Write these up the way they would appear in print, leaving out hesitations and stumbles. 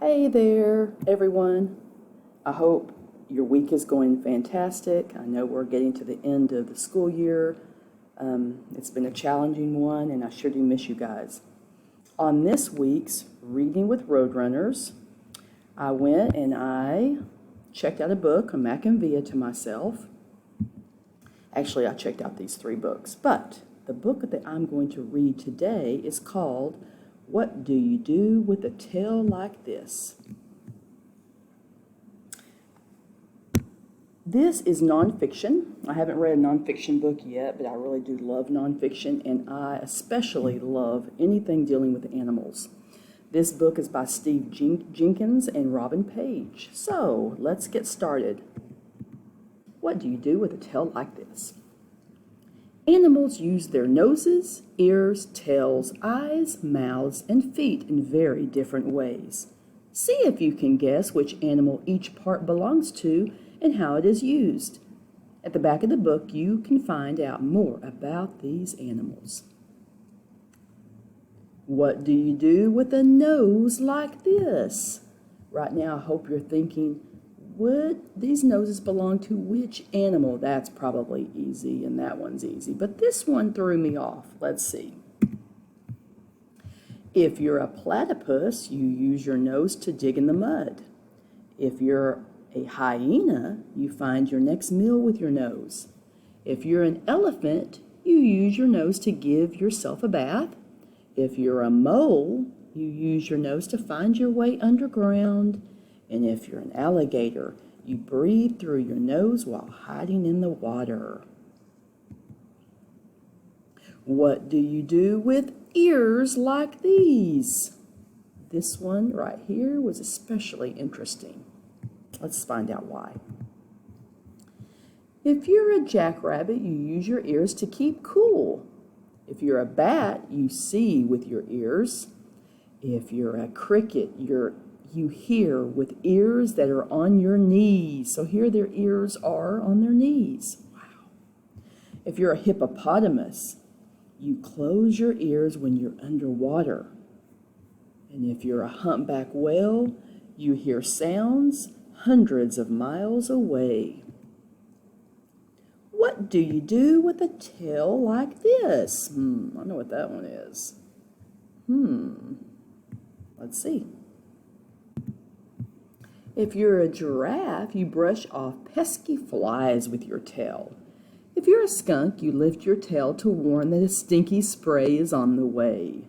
Hey there, everyone. I hope your week is going fantastic. I know we're getting to the end of the school year. It's been a challenging one, and I sure do miss you guys. On this week's Reading with Roadrunners, I went and I checked out a book, a Mac and Via, to myself. Actually, I checked out these 3 books, but the book that I'm going to read today is called What Do You Do with a Tale Like This? This is nonfiction. I haven't read a nonfiction book yet, but I really do love nonfiction, and I especially love anything dealing with animals. This book is by Steve Jenkins and Robin Page. So let's get started. What do you do with a tale like this? Animals use their noses, ears, tails, eyes, mouths, and feet in very different ways. See if you can guess which animal each part belongs to and how it is used. At the back of the book, you can find out more about these animals. What do you do with a nose like this? Right now, I hope you're thinking, would these noses belong to which animal? That's probably easy, and that one's easy. But this one threw me off. Let's see. If you're a platypus, you use your nose to dig in the mud. If you're a hyena, you find your next meal with your nose. If you're an elephant, you use your nose to give yourself a bath. If you're a mole, you use your nose to find your way underground. And if you're an alligator, you breathe through your nose while hiding in the water. What do you do with ears like these? This one right here was especially interesting. Let's find out why. If you're a jackrabbit, you use your ears to keep cool. If you're a bat, you see with your ears. If you're a cricket, you hear with ears that are on your knees. So here their ears are on their knees. Wow. If you're a hippopotamus, you close your ears when you're underwater. And if you're a humpback whale, you hear sounds hundreds of miles away. What do you do with a tail like this? I know what that one is. Let's see. If you're a giraffe, you brush off pesky flies with your tail. If you're a skunk, you lift your tail to warn that a stinky spray is on the way.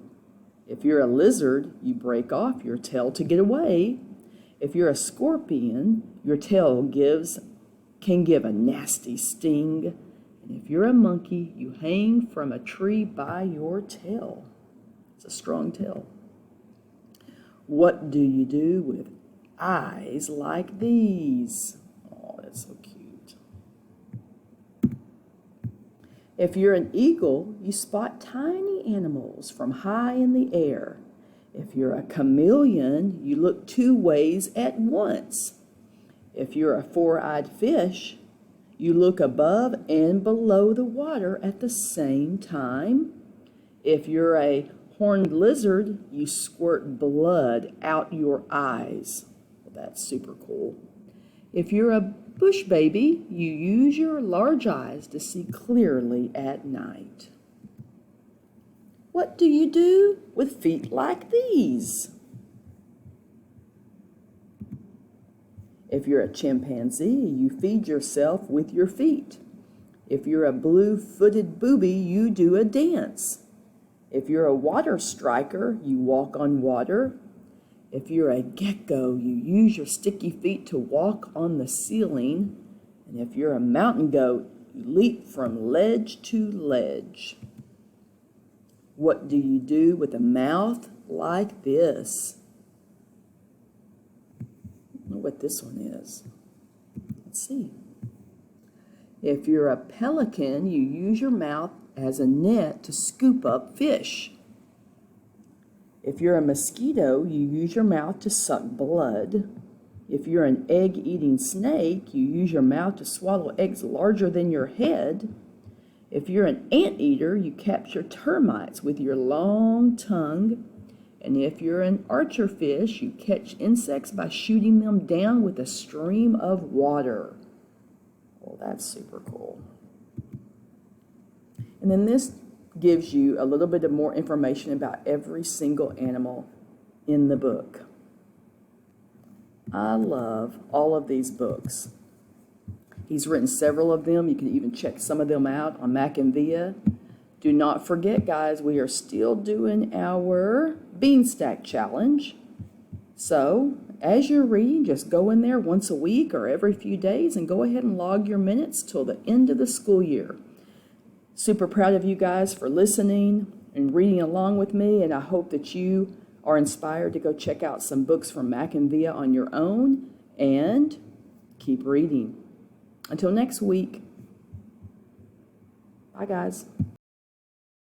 If you're a lizard, you break off your tail to get away. If you're a scorpion, your tail can give a nasty sting. And if you're a monkey, you hang from a tree by your tail. It's a strong tail. What do you do with eyes like these? Oh, that's so cute. If you're an eagle, you spot tiny animals from high in the air. If you're a chameleon, you look 2 ways at once. If you're a 4-eyed fish, you look above and below the water at the same time. If you're a horned lizard, you squirt blood out your eyes. Well, that's super cool. If you're a bush baby, you use your large eyes to see clearly at night. What do you do with feet like these? If you're a chimpanzee, you feed yourself with your feet. If you're a blue-footed booby, you do a dance. If you're a water striker, you walk on water. If you're a gecko, you use your sticky feet to walk on the ceiling. And if you're a mountain goat, you leap from ledge to ledge. What do you do with a mouth like this? I don't know what this one is. Let's see. If you're a pelican, you use your mouth as a net to scoop up fish. If you're a mosquito, you use your mouth to suck blood. If you're an egg-eating snake, you use your mouth to swallow eggs larger than your head. If you're an anteater, you capture termites with your long tongue. And if you're an archer fish, you catch insects by shooting them down with a stream of water. Well, that's super cool. And then this gives you a little bit of more information about every single animal in the book. I love all of these books. He's written several of them. You can even check some of them out on Mac and Via. Do not forget, guys, we are still doing our Beanstack Challenge. So, as you're reading, just go in there once a week or every few days and go ahead and log your minutes till the end of the school year. Super proud of you guys for listening and reading along with me, and I hope that you are inspired to go check out some books from Mac and Via on your own and keep reading. Until next week, bye guys.